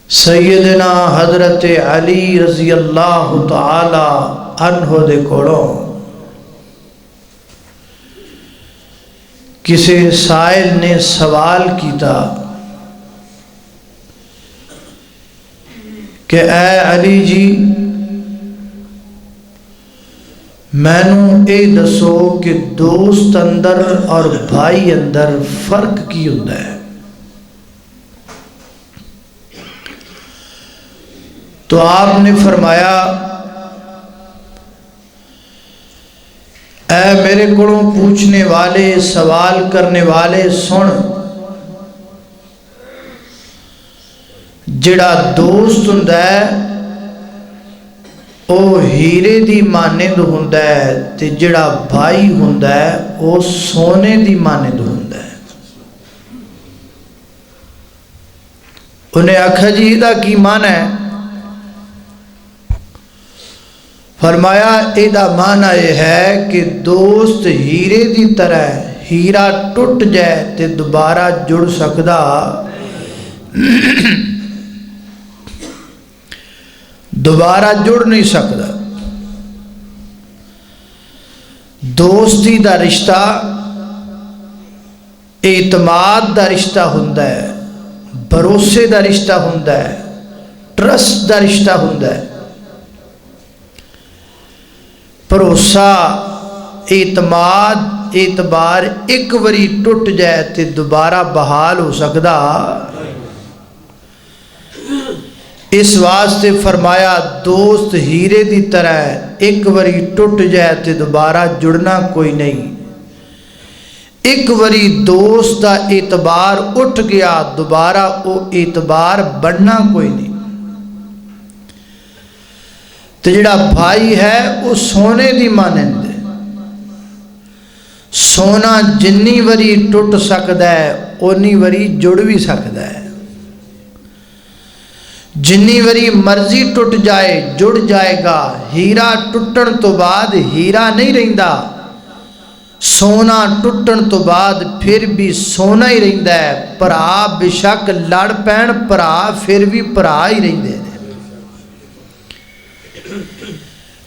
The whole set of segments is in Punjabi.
سیدنا حضرت علی رضی اللہ تعالی عنہ دے کولوں کسی سائل نے سوال کیتا کہ اے علی جی مینوں اے دسو کہ دوست اندر اور بھائی اندر فرق کی ہوندا ہے؟ تو آپ نے فرمایا اے میرے کولوں پوچھنے والے سوال کرنے والے سن، جڑا دوست ہوندا ہے او ہیرے دی مانند ہوندا ہے تے جڑا بھائی ہوندا ہے او سونے دی مانند ہوندا ہے۔ انہیں آکھا جی دا کی معنی ہے؟ فرمایا اے دا معنی یہ ہے کہ دوست ہیرے دی طرح ہے، ہیرا ٹوٹ جائے تے دوبارہ جڑ سکدا دوبارہ جڑ نہیں سکدا۔ دوستی دا رشتہ اعتماد دا رشتہ ہوندا ہے، بھروسے دا رشتہ ہوندا ہے، ٹرسٹ دا رشتہ ہوندا ہے۔ بھروسہ اعتماد اعتبار ایک وری ٹوٹ جائے تے دوبارہ بحال ہو سکدا، اس واسطے فرمایا دوست ہیرے دی طرح ہے، ایک وری ٹوٹ جائے تے دوبارہ جڑنا کوئی نہیں۔ ایک وری دوست دا اعتبار اٹھ گیا دوبارہ او اعتبار بڑھنا کوئی نہیں۔ تے جڑا بھائی ہے وہ سونے دی مانند ہے، سونا جنی وری ٹوٹ سکدا ہے اونی وری جڑ بھی سکدا ہے، جنی وری مرضی ٹوٹ جائے جڑ جائے گا۔ ہیرا ٹوٹن تو بعد ہیرا نہیں رہندا، سونا ٹوٹن تو بعد پھر بھی سونا ہی رہندا ہے۔ بھرا بے شک لڑ پین بھرا پھر بھی بھرا ہی رہندے ہیں،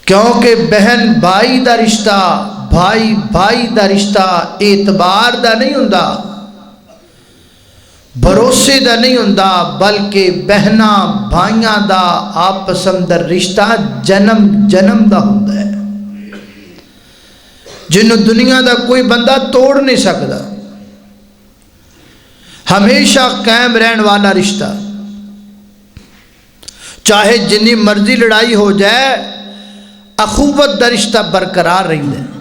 کیونکہ بہن بھائی دا رشتہ بھائی بھائی دا رشتہ اعتبار دا نہیں ہوندا، بھروسے دا نہیں ہوندا، بلکہ بہنا بھائیاں دا آپس اندر رشتہ جنم جنم دا ہوندا ہے، جنہوں دنیا دا کوئی بندہ توڑ نہیں سکدا، ہمیشہ قائم رہن والا رشتہ، چاہے جنی مرضی لڑائی ہو جائے اخوت دا رشتہ برقرار رہندا ہے۔